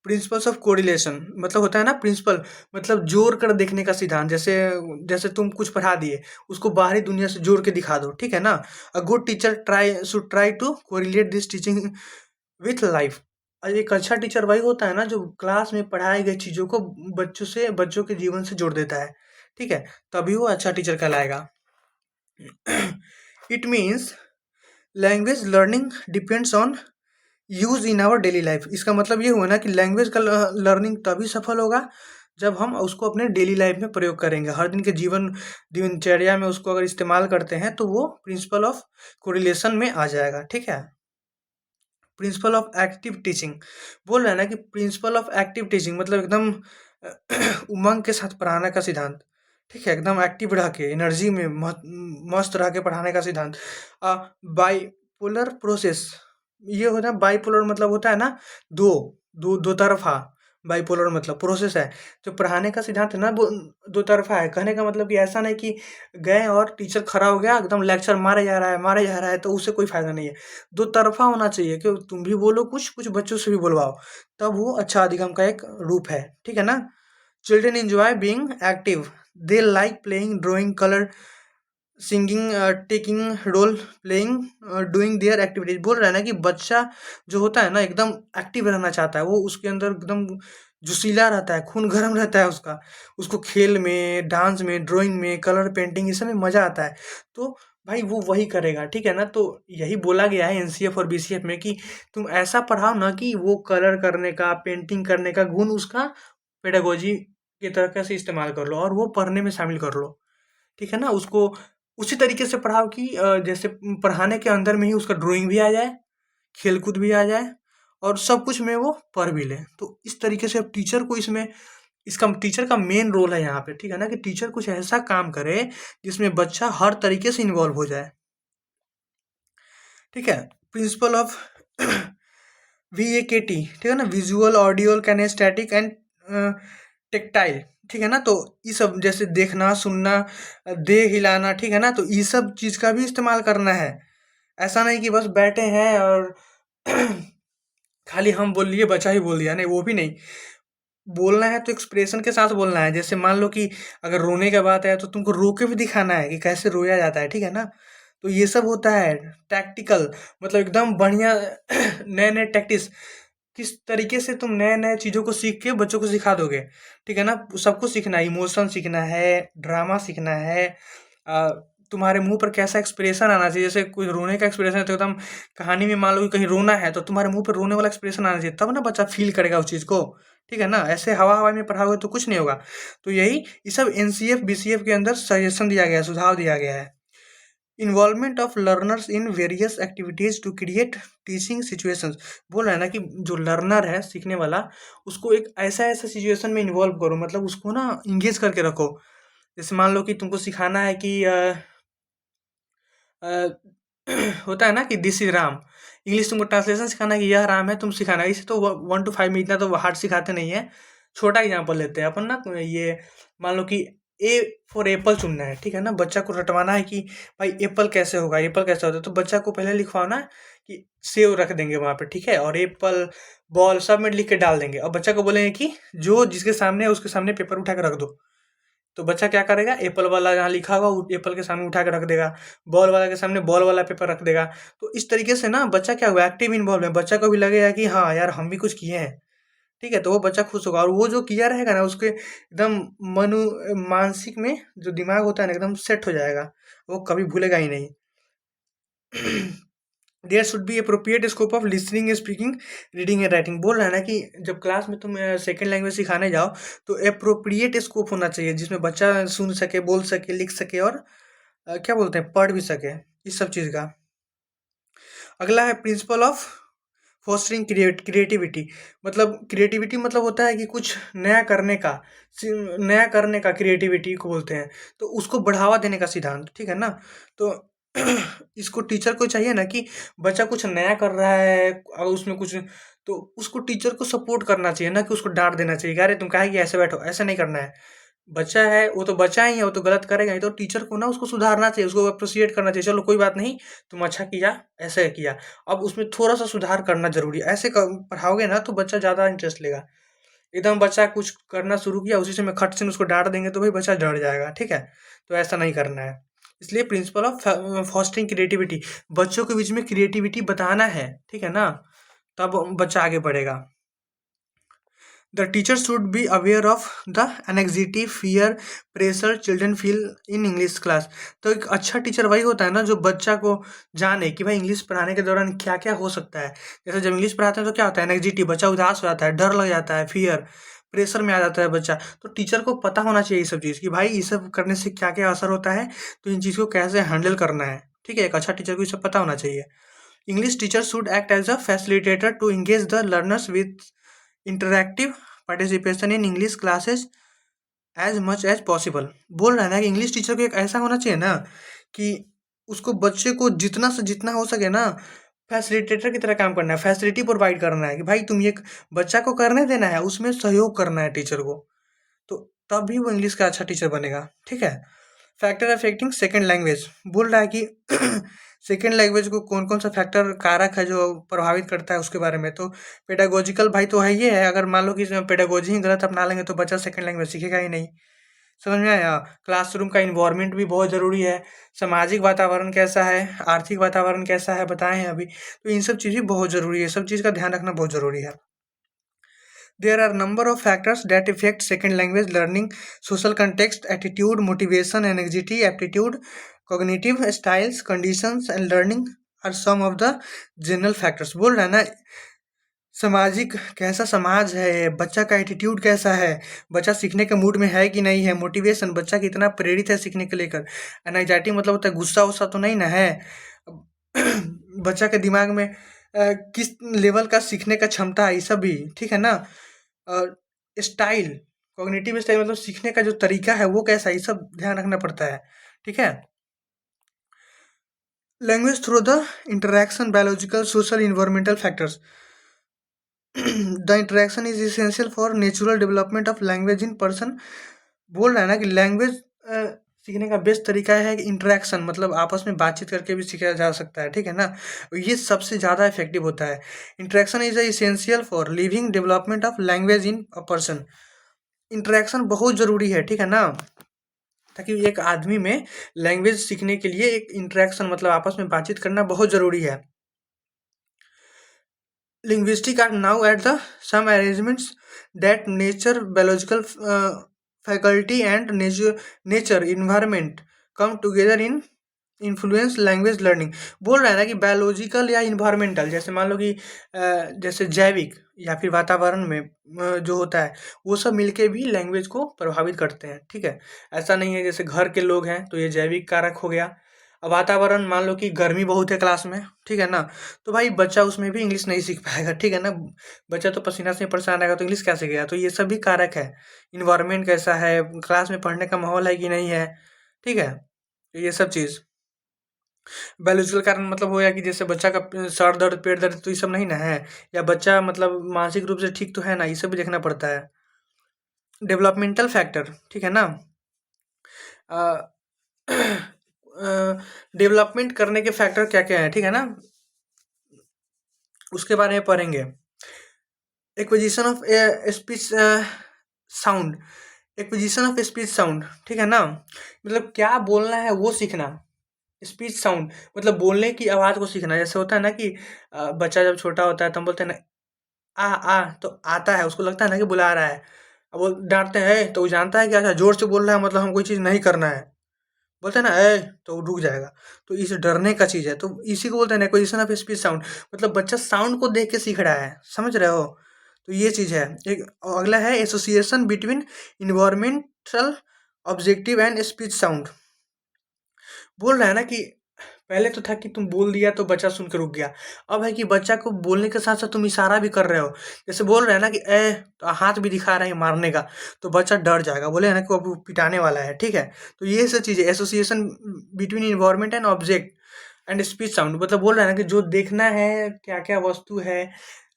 प्रिंसिपल्स ऑफ कोरिलेशन मतलब होता है ना प्रिंसिपल, मतलब जोड़ कर देखने का सिद्धांत। जैसे जैसे तुम कुछ पढ़ा दिए, उसको बाहरी दुनिया से जोड़ के दिखा दो, ठीक है ना? A good teacher try to correlate this teaching with life. एक अच्छा टीचर वही होता है ना जो क्लास में पढ़ाई गई चीज़ों को बच्चों के जीवन से जोड़ देता है, ठीक है? तभी वो अच्छा टीचर कहलाएगा। It means language learning depends on use in our daily life. इसका मतलब ये हुआ ना कि लैंग्वेज का लर्निंग तभी सफल होगा जब हम उसको अपने डेली लाइफ में प्रयोग करेंगे, हर दिन के दिनचर्या में उसको अगर इस्तेमाल करते हैं तो वो प्रिंसिपल ऑफ कोरिलेशन में आ जाएगा, ठीक है? प्रिंसिपल ऑफ एक्टिव टीचिंग बोल रहा है ना कि प्रिंसिपल ऑफ एक्टिव टीचिंग मतलब एकदम उमंग के साथ पढ़ाने का सिद्धांत, ठीक है? एकदम एक्टिव रह के एनर्जी में मस्त रह के पढ़ाने का सिद्धांत। बाइपोलर प्रोसेस, ये होता है बाइपोलर मतलब होता है ना दो दो तरफा। बाइपोलर मतलब प्रोसेस है, जो पढ़ाने का सिद्धांत है ना वो दो तरफा है। कहने का मतलब कि ऐसा नहीं कि गए और टीचर खड़ा हो गया एकदम लेक्चर मारे जा रहा है तो उससे कोई फायदा नहीं है। दो तरफा होना चाहिए कि तुम भी बोलो कुछ कुछ बच्चों से भी बोलवाओ, तब वो अच्छा अधिगम का एक रूप है, ठीक है ना? Children enjoy being active, they like playing, drawing, colour, singing, taking role, playing, doing their activities. बोल रहा है ना कि बच्चा जो होता है ना एकदम एक्टिव रहना चाहता है, वो उसके अंदर एकदम जोशीला रहता है, खून गर्म रहता है उसका, उसको खेल में, डांस में, ड्राइंग में, कलर पेंटिंग, इस सब में मजा आता है। तो भाई वो वही करेगा, ठीक है ना? तो यही बोला गया है एनसीएफ और बीसीएफ में कि तुम ऐसा पढ़ाओ ना कि वो कलर करने का, पेंटिंग करने का गुण उसका पेडागोजी के तरीके से इस्तेमाल कर लो और वो पढ़ने में शामिल कर लो, ठीक है ना? उसको उसी तरीके से पढ़ाओ कि जैसे पढ़ाने के अंदर में ही उसका ड्राइंग भी आ जाए, खेल-कूद भी आ जाए और सब कुछ में वो पढ़ भी ले। तो इस तरीके से अब टीचर को इसमें इसका टीचर का मेन रोल है यहाँ पे, ठीक है ना? कि टीचर कुछ ऐसा काम करे जिसमें बच्चा हर तरीके से इन्वॉल्व हो जाए, ठीक है? प्रिंसिपल ऑफ VAKT, ठीक है ना? Visual, audio, kinesthetic and tactile, ठीक है ना? तो ये सब जैसे देखना, सुनना, देह हिलाना, ठीक है ना? तो ये सब चीज़ का भी इस्तेमाल करना है। ऐसा नहीं कि बस बैठे हैं और खाली हम बोल लिए बच्चा ही बोल दिया, नहीं वो भी नहीं। बोलना है तो एक्सप्रेशन के साथ बोलना है। जैसे मान लो कि अगर रोने का बात है तो तुमको रो के भी दिखाना है कि कैसे रोया जाता है, ठीक है ना? तो ये सब होता है टैक्टिकल, मतलब एकदम बढ़िया नए-नए टैक्टिस, किस तरीके से तुम नए-नए चीज़ों को सीख के बच्चों को सिखा दोगे, ठीक है ना? सब कुछ सीखना है, इमोशन सीखना है, ड्रामा सीखना है, अ, तुम्हारे मुँह पर कैसा एक्सप्रेशन आना चाहिए। जैसे कोई रोने का एक्सप्रेशन है तो एकदम कहानी में मान लो कि कहीं रोना है तो तुम्हारे मुँह पे रोने वाला एक्सप्रेशन आना चाहिए, तब ना बच्चा फ़ील करेगा उस चीज़ को, ठीक है ना? ऐसे हवा-हवा में पढ़ाओगे तो कुछ नहीं होगा। तो यही ये सब एनसीएफ, बीसीएफ के अंदर सजेशन दिया गया है, सुझाव दिया गया है। Involvement of learners in various activities to create teaching situations. बोल रहा है ना कि जो लर्नर है सीखने वाला, उसको एक ऐसा ऐसा सिचुएशन में इन्वॉल्व करो, मतलब उसको ना इंगेज करके रखो। जैसे मान लो कि तुमको सिखाना है कि अ, होता है ना कि दिस इज राम, इंग्लिश तुमको ट्रांसलेशन सिखाना है कि यह राम है, तुम सिखाना है। इसे तो 1 to 5 में इतना तो हार्ड सिखाते नहीं है। छोटा एग्जाम्पल लेते हैं अपन ना, तो ये मान लो कि ए फॉर एप्पल चुनना है, ठीक है ना? बच्चा को रटवाना है कि भाई एप्पल कैसे होगा, एप्पल कैसे होता है, तो बच्चा को पहले लिखवाना है कि सेव रख देंगे वहाँ पे, ठीक है? और एप्पल, बॉल सब में लिख के डाल देंगे और बच्चा को बोलेंगे कि जो जिसके सामने है उसके सामने पेपर उठा के रख दो। तो बच्चा क्या करेगा, एप्पल वाला जहाँ लिखा होगा वो एप्पल के सामने उठा के रख देगा, बॉल वाला के सामने बॉल वाला पेपर रख देगा। तो इस तरीके से ना बच्चा क्या हुआ, एक्टिव इन्वॉल्व है, बच्चा को भी लगेगा कि हाँ यार हम भी कुछ किए हैं, ठीक है? तो वो बच्चा खुश होगा और वो जो किया रहेगा ना उसके एकदम मानसिक में जो दिमाग होता है ना एकदम सेट हो जाएगा, वो कभी भूलेगा ही नहीं। There should be appropriate scope of listening, speaking, reading and writing. बोल रहा है ना कि जब क्लास में तुम सेकंड लैंग्वेज सिखाने जाओ तो अप्रोप्रिएट स्कोप होना चाहिए, जिसमें बच्चा सुन सके, बोल सके, लिख सके और क्या बोलते हैं, पढ़ भी सके, इस सब चीज़ का। अगला है प्रिंसिपल ऑफ फॉस्टरिंग क्रिएटिविटी। मतलब क्रिएटिविटी मतलब होता है कि कुछ नया करने का, नया करने का क्रिएटिविटी को बोलते हैं, तो उसको बढ़ावा देने का सिद्धांत, ठीक है ना। तो इसको टीचर को चाहिए ना कि बच्चा कुछ नया कर रहा है और उसमें कुछ, तो उसको टीचर को सपोर्ट करना चाहिए, ना कि उसको डांट देना चाहिए कि अरे तुम काहे कि ऐसे बैठो, ऐसा नहीं करना है। बच्चा है, वो तो बच्चा ही है, वो तो गलत करेगा ही, तो टीचर को ना उसको सुधारना चाहिए, उसको अप्रिशिएट करना चाहिए, चलो कोई बात नहीं, तुम अच्छा किया, ऐसे किया, अब उसमें थोड़ा-सा सुधार करना ज़रूरी है। ऐसे क पढ़ाओगे ना तो बच्चा ज़्यादा इंटरेस्ट लेगा। एकदम बच्चा कुछ करना शुरू किया, उसी समय खट से उसको डाँट देंगे तो भाई बच्चा डर जाएगा, ठीक है? तो ऐसा नहीं करना है। इसलिए प्रिंसिपल ऑफ फॉस्टरिंग क्रिएटिविटी, बच्चों के बीच में क्रिएटिविटी बताना है, ठीक है ना? तब बच्चा आगे बढ़ेगा। The teacher should be aware of the anxiety, fear, pressure children feel in English class। तो एक अच्छा टीचर वही होता है ना जो बच्चा को जाने कि भाई इंग्लिश पढ़ाने के दौरान क्या-क्या हो सकता है। जैसे जब इंग्लिश पढ़ाते हैं तो क्या होता है, एंग्जायटी, बच्चा उदास हो जाता है, डर लग जाता है, फियर, प्रेशर में आ जाता है बच्चा। तो टीचर को पता होना चाहिए ये सब चीज़ कि भाई ये सब करने से क्या-क्या असर होता है, तो इन चीज़ को कैसे हैंडल करना है। ठीक है? एक अच्छा टीचर को ये सब पता होना चाहिए। English teacher should act as a facilitator to engage the learners with interactive participation in English classes as much as possible। बोल रहा है ना कि इंग्लिश टीचर को एक ऐसा होना चाहिए ना कि उसको बच्चे को जितना से जितना हो सके ना फैसिलिटेटर की तरह काम करना है, फैसिलिटी प्रोवाइड करना है कि भाई तुम ये बच्चा को करने देना है, उसमें सहयोग करना है टीचर को, तो तभी वो इंग्लिश का अच्छा टीचर बनेगा। ठीक है? फैक्टर अफेक्टिंग सेकंड लैंग्वेज, बोल रहा है कि सेकंड लैंग्वेज को कौन-कौन सा फैक्टर कारक है जो प्रभावित करता है उसके बारे में। तो पेडागोजिकल भाई तो है ही है, अगर मान लो कि इसमें पेडागोजी ही गलत अपना लेंगे तो बच्चा सेकंड लैंग्वेज सीखेगा ही नहीं। समझ में आया? क्लासरूम का एनवायरनमेंट भी बहुत ज़रूरी है, सामाजिक वातावरण कैसा है, आर्थिक वातावरण कैसा है बताए हैं अभी। तो इन सब चीज़ें बहुत ज़रूरी है, सब चीज़ का ध्यान रखना बहुत ज़रूरी है। There are number of factors that affect second language learning: social context, attitude, motivation, anxiety, aptitude, cognitive styles, conditions and learning are some of the general factors। बोल रहा है ना, सामाजिक कैसा समाज है, बच्चा का एटीट्यूड कैसा है, बच्चा सीखने के मूड में है कि नहीं है, मोटिवेशन बच्चा कितना प्रेरित है सीखने को लेकर, एंग्जायटी मतलब होता है गुस्सा-वुस्सा तो नहीं ना है, बच्चा के दिमाग में किस लेवल का सीखने का क्षमता है, ये सब भी, ठीक है ना? स्टाइल, कॉग्निटिव स्टाइल मतलब सीखने का जो तरीका है वो कैसा है, ये सब ध्यान रखना पड़ता है, ठीक है? Language through the interaction, biological, social, environmental factors. The interaction is essential for natural development of language in person. बोल रहा है ना कि लैंग्वेज सीखने का बेस्ट तरीका है कि इंटरेक्शन, मतलब आपस में बातचीत करके भी सीखा जा सकता है, ठीक है ना। ये सबसे ज़्यादा इफेक्टिव होता है। Interaction is essential for living development of language in a person. Interaction बहुत ज़रूरी है, ठीक है ना, ताकि एक आदमी में लैंग्वेज सीखने के लिए एक इंटरेक्शन मतलब आपस में बातचीत करना बहुत ज़रूरी है। Linguistics are now at the some arrangements that nature, biological faculty and nature environment come together in influence language learning. बोल रहा है ना कि बायोलॉजिकल या इन्वायरमेंटल, जैसे मान लो कि जैसे जैविक या फिर वातावरण में जो होता है वो सब मिलके भी लैंग्वेज को प्रभावित करते हैं, ठीक है। ऐसा नहीं है जैसे घर के लोग हैं तो ये जैविक कारक हो गया। अब वातावरण मान लो कि गर्मी बहुत है क्लास में, ठीक है ना, तो भाई बच्चा उसमें भी इंग्लिश नहीं सीख पाएगा, ठीक है ना। बच्चा तो पसीना से परेशान रहेगा तो इंग्लिश कैसे सीखेगा, तो ये सब भी कारक है। इन्वायरमेंट कैसा है, क्लास में पढ़ने का माहौल है कि नहीं है, ठीक है, तो ये सब चीज़। बायोलॉजिकल कारण मतलब हो गया कि जैसे बच्चा का सर दर्द, पेट दर्द, तो ये सब नहीं ना है, या बच्चा मतलब मानसिक रूप से ठीक तो है ना, ये सब भी देखना पड़ता है। डेवलपमेंटल फैक्टर, ठीक है ना, डेवलपमेंट करने के फैक्टर क्या क्या है, ठीक है ना, उसके बारे में पढ़ेंगे। Acquisition of speech sound, acquisition of speech sound, ठीक है ना, मतलब क्या बोलना है वो सीखना। स्पीच साउंड मतलब बोलने की आवाज़ को सीखना। जैसे होता है ना कि बच्चा जब छोटा होता है तो हम बोलते हैं ना तो आता है, उसको लगता है ना कि बुला रहा है। अब वो डाँटते हैं तो वो जानता है कि अच्छा ज़ोर से बोल रहा है मतलब हम कोई चीज़ नहीं करना है। बोलते हैं ना ए, तो वो रुक जाएगा। तो इस डरने का चीज़ है, तो इसी को बोलते हैं ना एक्विजिशन ऑफ स्पीच साउंड, मतलब बच्चा साउंड को देख के सीख रहा है, समझ रहे हो? तो ये चीज़ है। एक अगला है association between environmental objective and speech sound. बोल रहा है ना कि पहले तो था कि तुम बोल दिया तो बच्चा सुन के रुक गया। अब है कि बच्चा को बोलने के साथ-साथ तुम इशारा भी कर रहे हो। जैसे बोल रहे हैं ना कि ए, तो हाथ भी दिखा रहे हैं मारने का, तो बच्चा डर जाएगा। बोले हैं ना कि अब वो पिटाने वाला है, ठीक है? तो ये सब चीज़ें association between environment and object and speech sound, मतलब बोल रहा है ना कि जो देखना है, क्या-क्या वस्तु है,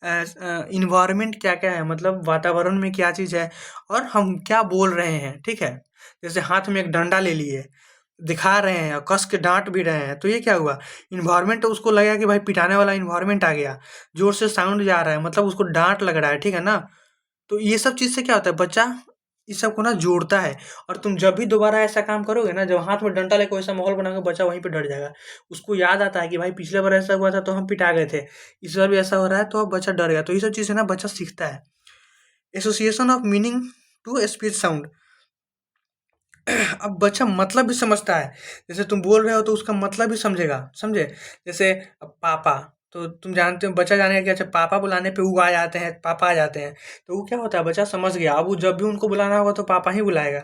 एनवायरनमेंट क्या-क्या है, मतलब वातावरण में क्या चीज़ है और हम क्या बोल रहे हैं, ठीक है? जैसे हाथ में एक डंडा ले लिए, दिखा रहे हैं और कस के डाँट भी रहे हैं, तो ये क्या हुआ? इन्वायरमेंट, तो उसको लगेगा कि भाई पिटाने वाला इन्वायरमेंट आ गया, ज़ोर से साउंड जा रहा है, मतलब उसको डाँट लग रहा है, ठीक है ना? तो ये सब चीज़ से क्या होता है, बच्चा इस सब को ना जोड़ता है। और तुम जब भी दोबारा ऐसा काम करोगे ना, जब हाथ में डंडा लेके वैसा माहौल बनाओगे, बच्चा वहीं पे डर जाएगा। उसको याद आता है कि भाई पिछले बार ऐसा हुआ था तो हम पिटा गए थे, इस बार भी ऐसा हो रहा है तो अब बच्चा डर गया। तो ये सब चीज़ से ना बच्चा सीखता है। Association of meaning to speech sound. अब बच्चा मतलब भी समझता है। जैसे तुम बोल रहे हो तो उसका मतलब भी समझेगा, समझे? जैसे अब पापा, तो तुम जानते हो, बच्चा जानेगा कि अच्छा पापा बुलाने पे वो आ जाते हैं, पापा आ जाते हैं। तो वो क्या होता है, बच्चा समझ गया। अब वो जब भी उनको बुलाना होगा तो पापा ही बुलाएगा।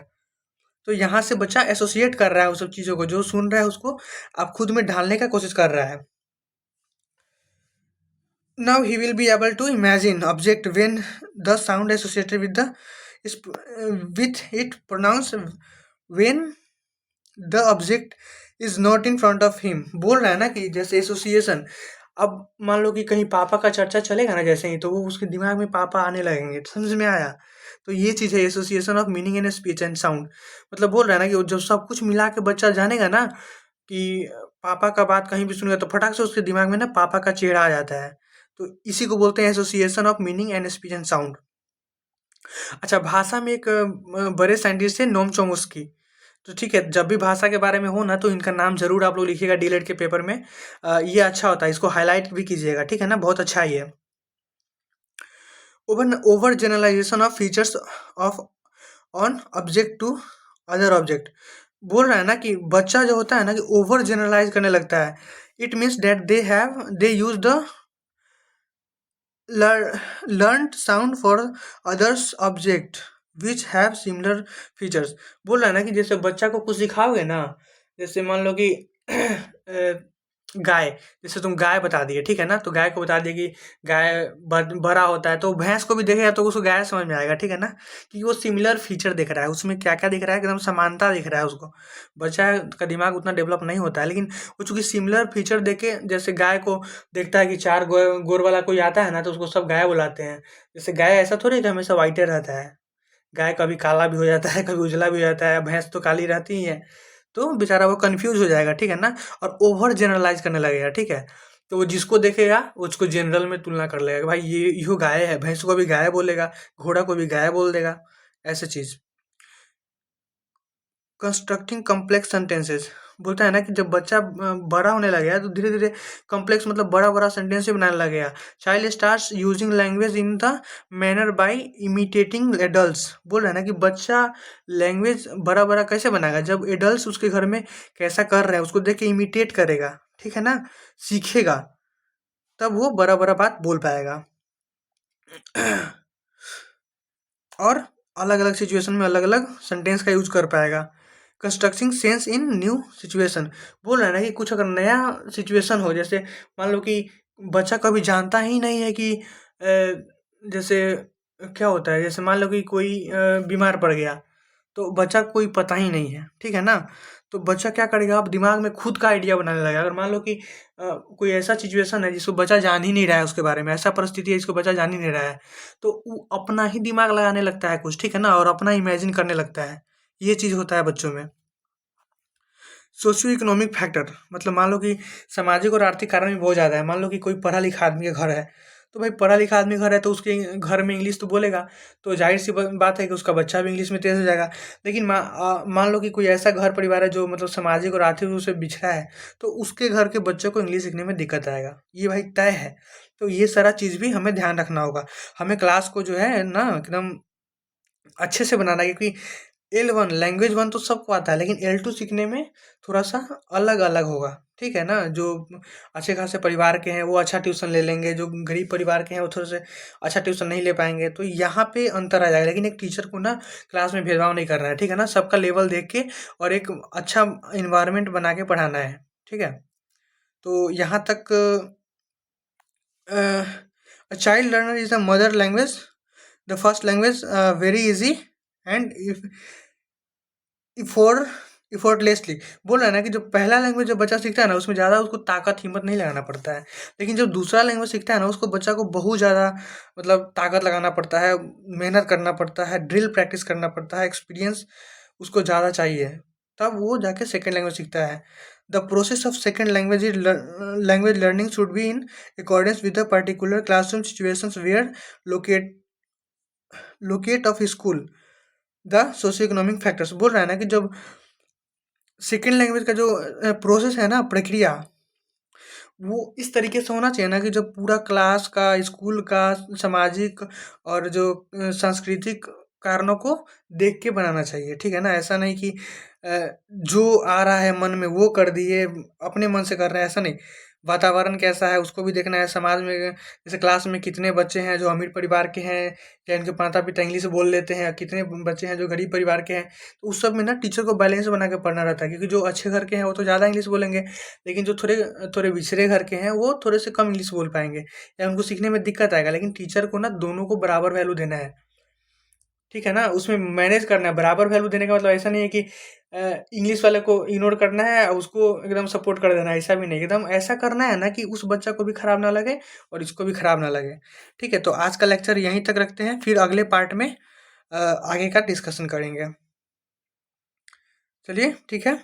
तो यहाँ से बच्चा एसोसिएट कर रहा है उस सब चीज़ों को, जो सुन रहा है उसको अब खुद में ढालने का कोशिश कर रहा है। Now he will be able to imagine object when the sound associated with the with it pronounced when the object is not in front of him. बोल रहा है ना कि जैसे एसोसिएशन, अब मान लो कि कहीं पापा का चर्चा चलेगा ना जैसे ही, तो वो उसके दिमाग में पापा आने लगेंगे, समझ में आया? तो ये चीज़ है association of meaning in speech and sound. मतलब बोल रहा है ना कि वो जब सब कुछ मिला के बच्चा जानेगा ना कि पापा का बात कहीं भी सुनेगा तो फटाक से उसके दिमाग में ना पापा का चेहरा आ जाता है। तो इसी को बोलते हैं association of meaning and speech and sound. अच्छा, भाषा में एक बड़े साइंटिस्ट थे नोम चोम्स्की। तो ठीक है, जब भी भाषा के बारे में हो ना तो इनका नाम ज़रूर आप लोग लिखिएगा डीएलएड के पेपर में। ये अच्छा होता है, इसको हाइलाइट भी कीजिएगा, ठीक है ना? बहुत अच्छा है ये। Over generalization of features of on object to other object. बोल रहा है ना कि बच्चा जो होता है ना कि ओवर जनरलाइज करने लगता है। It means that they use the learned sound for others object which have similar features। बोल रहा है ना कि जैसे बच्चा को कुछ सिखाओगे ना, जैसे मान लो कि गाय, जैसे तुम गाय बता दिए, ठीक है ना? तो गाय को बता दिए कि गाय बड़ा होता है, तो भैंस को भी देखेगा तो उसको गाय समझ में आएगा, ठीक है ना? कि वो सिमिलर फीचर दिख रहा है, उसमें क्या क्या दिख रहा है, एकदम समानता दिख रहा है उसको। बच्चा का दिमाग उतना डेवलप नहीं होता है, लेकिन वो चूंकि सिमिलर फीचर देखे, जैसे गाय को देखता है कि चार गोर वाला कोई आता है ना तो उसको सब गाय बुलाते हैं। जैसे गाय ऐसा थोड़ी है कि हमेशा व्हाइटे रहता है, गाय कभी काला भी हो जाता है, कभी उजला भी हो जाता है, भैंस तो काली रहती ही है। तो बेचारा वो कंफ्यूज हो जाएगा, ठीक है ना? और ओवर जनरलाइज करने लगेगा, ठीक है? तो वो जिसको देखेगा उसको जनरल में तुलना कर लेगा कि भाई ये यो गाय है, भैंस को भी गाय बोलेगा, घोड़ा को भी गाय बोल देगा, ऐसे चीज। Constructing complex sentences. बोलता है ना कि जब बच्चा बड़ा होने लगेगा तो धीरे धीरे कॉम्प्लेक्स, मतलब बड़ा बड़ा सेंटेंस भी बनाने लगेगा। Child starts using language in the manner by imitating adults. बोल रहा है ना कि बच्चा लैंग्वेज बड़ा बड़ा कैसे बनाएगा, जब एडल्ट्स उसके घर में कैसा कर रहे हैं उसको देख के इमिटेट करेगा, ठीक है ना? सीखेगा, तब वो बड़ा बड़ा बात बोल पाएगा। और अलग अलग सिचुएशन में अलग अलग सेंटेंस का यूज कर पाएगा। Constructing sense in new situation. बोल रहा है ना कि कुछ अगर नया सिचुएशन हो, जैसे मान लो कि बच्चा कभी जानता ही नहीं है कि जैसे क्या होता है, जैसे मान लो कि कोई बीमार पड़ गया, तो बच्चा को कोई पता ही नहीं है, ठीक है ना? तो बच्चा क्या करेगा, अब दिमाग में खुद का आइडिया बनाने लगेगा। अगर मान लो कि कोई ऐसा सिचुएशन है जिसको बच्चा जान ही नहीं रहा है, उसके बारे में ऐसा परिस्थिति है जिसको बच्चा जान ही नहीं रहा है, तो वो अपना ही दिमाग लगाने लगता है कुछ, ठीक है ना? और अपना इमेजिन करने लगता है। ये चीज़ होता है बच्चों में। सोशियो इकोनॉमिक फैक्टर, मतलब मान लो कि सामाजिक और आर्थिक कारण भी बहुत ज़्यादा है। मान लो कि कोई पढ़ा लिखा आदमी का घर है, तो भाई पढ़ा लिखा आदमी घर है तो उसके घर में इंग्लिश तो बोलेगा, तो जाहिर सी बात है कि उसका बच्चा भी इंग्लिश में तेज हो जाएगा। लेकिन मान लो कि कोई ऐसा घर परिवार है जो मतलब सामाजिक और आर्थिक रूप से पिछड़ा है, तो उसके घर के बच्चों को इंग्लिश सीखने में दिक्कत आएगा, ये भाई तय है। तो ये सारा चीज़ भी हमें ध्यान रखना होगा। हमें क्लास को जो है ना एकदम अच्छे से बनाना है, क्योंकि L1 लैंग्वेज 1 तो सबको आता है, लेकिन L2 सीखने में थोड़ा सा अलग अलग होगा। ठीक है ना, जो अच्छे खासे परिवार के हैं वो अच्छा ट्यूशन ले लेंगे, जो गरीब परिवार के हैं वो थोड़े से अच्छा ट्यूशन नहीं ले पाएंगे, तो यहाँ पे अंतर आ जाएगा। लेकिन एक टीचर को ना क्लास में भेदभाव नहीं करना है, ठीक है ना, सबका लेवल देख के और एक अच्छा इन्वायरमेंट बना के पढ़ाना है। ठीक है, तो यहाँ तक child learner is the mother language, the first language, very easy and इफोर इफोर्टलेसली। बोल रहा है ना कि जो पहला लैंग्वेज जो बच्चा सीखता है ना, उसमें ज़्यादा उसको ताकत हिम्मत नहीं लगाना पड़ता है। लेकिन जो दूसरा लैंग्वेज सीखता है ना, उसको बच्चा को बहुत ज़्यादा मतलब ताकत लगाना पड़ता है, मेहनत करना पड़ता है, ड्रिल प्रैक्टिस करना पड़ता है, एक्सपीरियंस उसको ज़्यादा चाहिए, तब वो जाके सेकेंड लैंग्वेज सीखता है। The process of second language is language learning should be in accordance with the particular classroom situations where locate locate of school the socio economic factors. बोल रहा है ना कि जब सेकेंड लैंग्वेज का जो प्रोसेस है ना, प्रक्रिया, वो इस तरीके से होना चाहिए ना कि जब पूरा क्लास का, स्कूल का, सामाजिक और जो सांस्कृतिक कारणों को देख के बनाना चाहिए। ठीक है ना, ऐसा नहीं कि जो आ रहा है मन में वो कर दिए, अपने मन से कर रहे हैं, ऐसा नहीं। वातावरण कैसा है उसको भी देखना है, समाज में जैसे क्लास में कितने बच्चे हैं जो अमीर परिवार के हैं या इनके माता पिता इंग्लिश बोल लेते हैं, कितने बच्चे हैं जो गरीब परिवार के हैं, तो उस सब में ना टीचर को बैलेंस बना के पढ़ना रहता है। क्योंकि जो अच्छे घर के हैं वो तो ज़्यादा इंग्लिश बोलेंगे, लेकिन जो थोड़े थोड़े पिछड़े घर के हैं वो थोड़े से कम इंग्लिश बोल पाएंगे या उनको सीखने में दिक्कत आएगा। लेकिन टीचर को ना दोनों को बराबर वैल्यू देना है। ठीक है ना, उसमें मैनेज करना है। बराबर वैल्यू देने का मतलब ऐसा नहीं है कि इंग्लिश वाले को इग्नोर करना है और उसको एकदम सपोर्ट कर देना है, ऐसा भी नहीं। एकदम ऐसा करना है ना कि उस बच्चा को भी खराब ना लगे और इसको भी खराब ना लगे। ठीक है, तो आज का लेक्चर यहीं तक रखते हैं, फिर अगले पार्ट में आगे का डिस्कशन करेंगे। चलिए ठीक है।